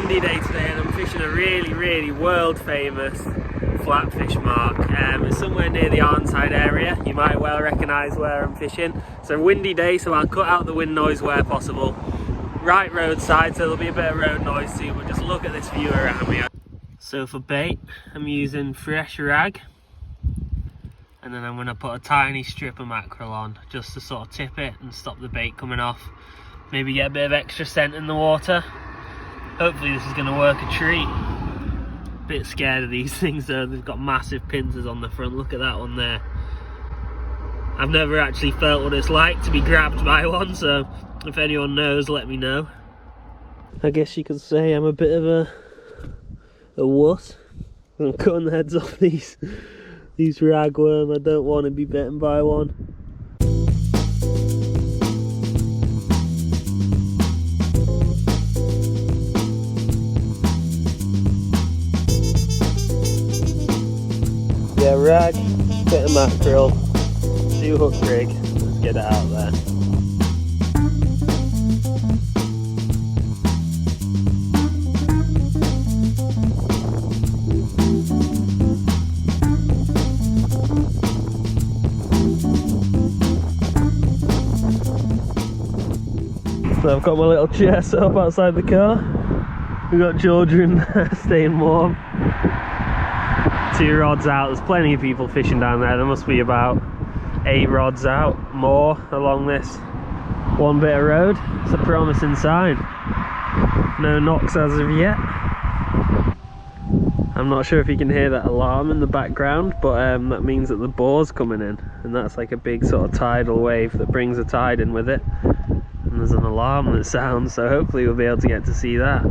windy day today and I'm fishing a really world famous flatfish mark. It's somewhere near the Arnside area. You might well recognise where I'm fishing. It's a windy day, so I'll cut out the wind noise where possible. Right roadside, so there'll be a bit of road noise too, but just look at this view around me. So for bait, I'm using fresh rag, and then I'm going to put a tiny strip of mackerel on just to sort of tip it and stop the bait coming off. Maybe get a bit of extra scent in the water. Hopefully this is going to work a treat. Bit scared of these things though, they've got massive pincers on the front. Look at that one there. I've never actually felt what it's like to be grabbed by one, so if anyone knows, let me know. I guess you could say I'm a bit of a wuss. I'm cutting the heads off these ragworm. I don't want to be bitten by one. Yeah, rag, bit of mackerel, 2 hook rig, let's get it out there. So I've got my little chair set up outside the car. We've got Georgia in there staying warm. 2 rods out, there's plenty of people fishing down there. There must be about 8 rods out, more along this one bit of road. It's a promising sign. No knocks as of yet. I'm not sure if you can hear that alarm in the background, but that means that the bore's coming in, and that's like a big sort of tidal wave that brings the tide in with it. And there's an alarm that sounds, so hopefully we'll be able to get to see that.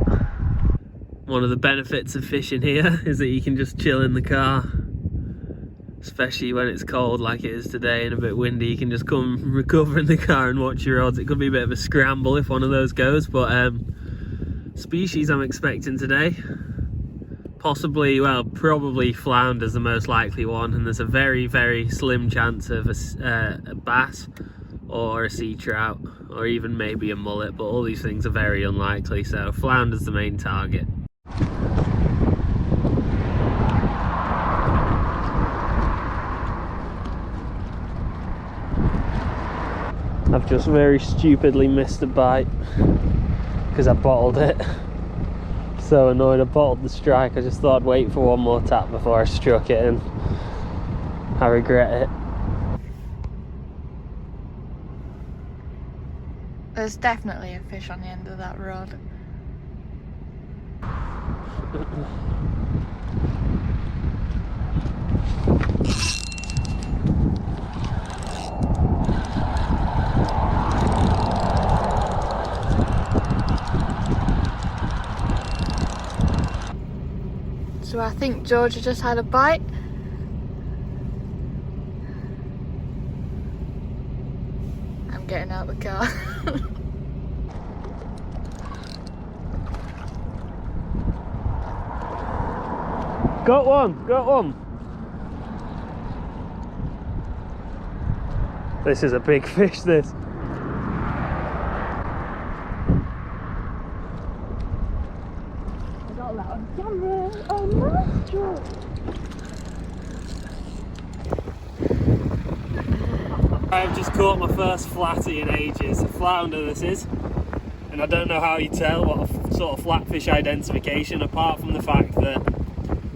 One of the benefits of fishing here is that you can just chill in the car, especially when it's cold like it is today and a bit windy. You can just come recover in the car and watch your rods. It could be a bit of a scramble if one of those goes, but species I'm expecting today, possibly, well, probably flounder's the most likely one, and there's a very slim chance of a bass or a sea trout, or even maybe a mullet, but all these things are very unlikely, so flounder's the main target. I've just very stupidly missed a bite because I bottled it. So annoyed, I bottled the strike. I just thought I'd wait for one more tap before I struck it, and I regret it. There's definitely a fish on the end of that rod. So I think Georgia just had a bite. I'm getting out of the car. Got one! This is a big fish, this. I got that on camera. Oh, nice, George. I've just caught my first flatty in ages. A flounder this is. And I don't know how you tell what sort of flatfish identification, apart from the fact that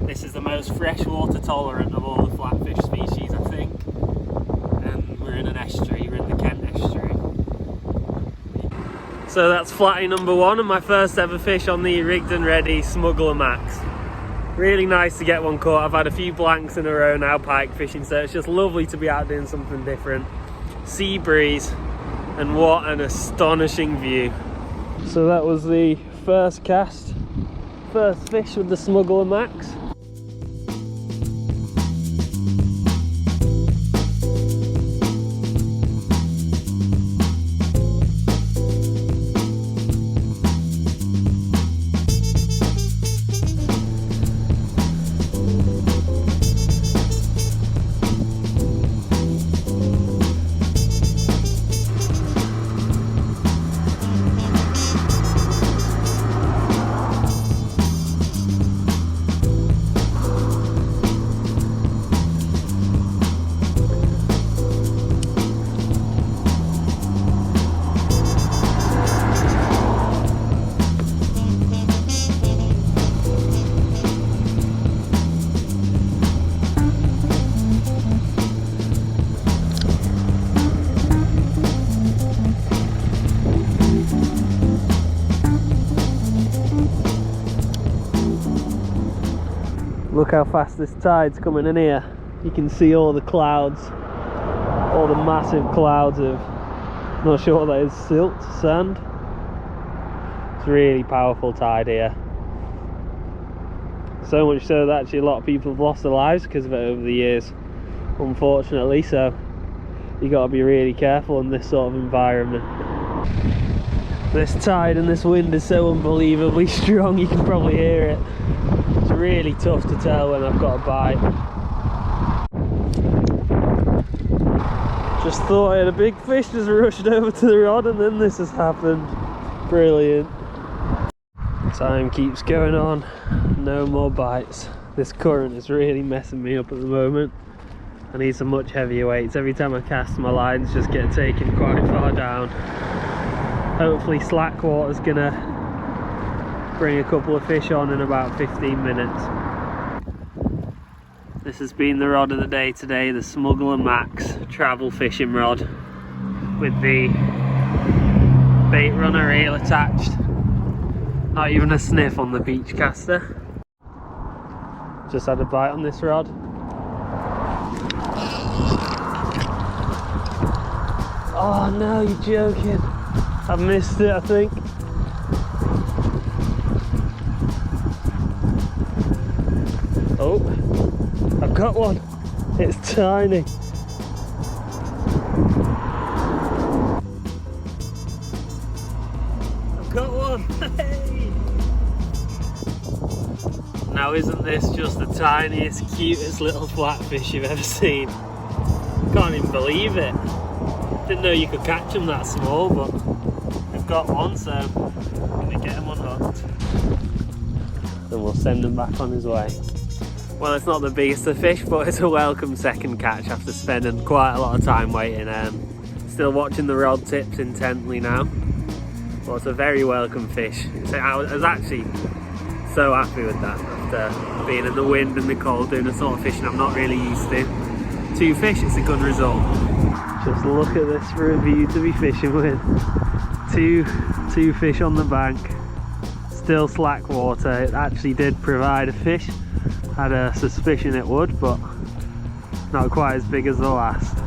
this is the most freshwater tolerant of all the flatfish species, I think. And we're in an estuary, we're in the Kent estuary. So that's flatty number 1 and my first ever fish on the rigged and ready Smuggler Max. Really nice to get one caught. I've had a few blanks in a row now pike fishing, so it's just lovely to be out doing something different. Sea breeze, and what an astonishing view. So that was the first cast, first fish with the Smuggler Max. Look how fast this tide's coming in here. You can see all the clouds, all the massive clouds of, not sure what that is, silt, sand. It's a really powerful tide here. So much so that actually a lot of people have lost their lives because of it over the years, unfortunately, so you got to be really careful in this sort of environment. This tide and this wind is so unbelievably strong, you can probably hear it. It's really tough to tell when I've got a bite. Just thought I had a big fish, just rushed over to the rod, and then this has happened. Brilliant. Time keeps going on, no more bites. This current is really messing me up at the moment. I need some much heavier weights. Every time I cast, my lines just get taken quite far down. Hopefully slack water's gonna bring a couple of fish on in about 15 minutes. This has been the rod of the day today, the Smuggler Max travel fishing rod with the bait runner reel attached. Not even a sniff on the beach caster. Just had a bite on this rod. Oh no, you're joking. I've missed it, I think. Oh, I've got one. It's tiny. I've got one. Hey! Now isn't this just the tiniest, cutest little flatfish you've ever seen? Can't even believe it. Didn't know you could catch them that small, but we've got one, so I'm gonna get him unhooked. Then we'll send him back on his way. Well, it's not the biggest of fish, but it's a welcome second catch after spending quite a lot of time waiting. Still watching the rod tips intently now. But it's a very welcome fish. I was actually so happy with that after being in the wind and the cold, doing the sort of fishing I'm not really used to. 2 fish, it's a good result. Just look at this for a view to be fishing with. Two fish on the bank, still slack water. It actually did provide a fish. Had a suspicion it would, but not quite as big as the last.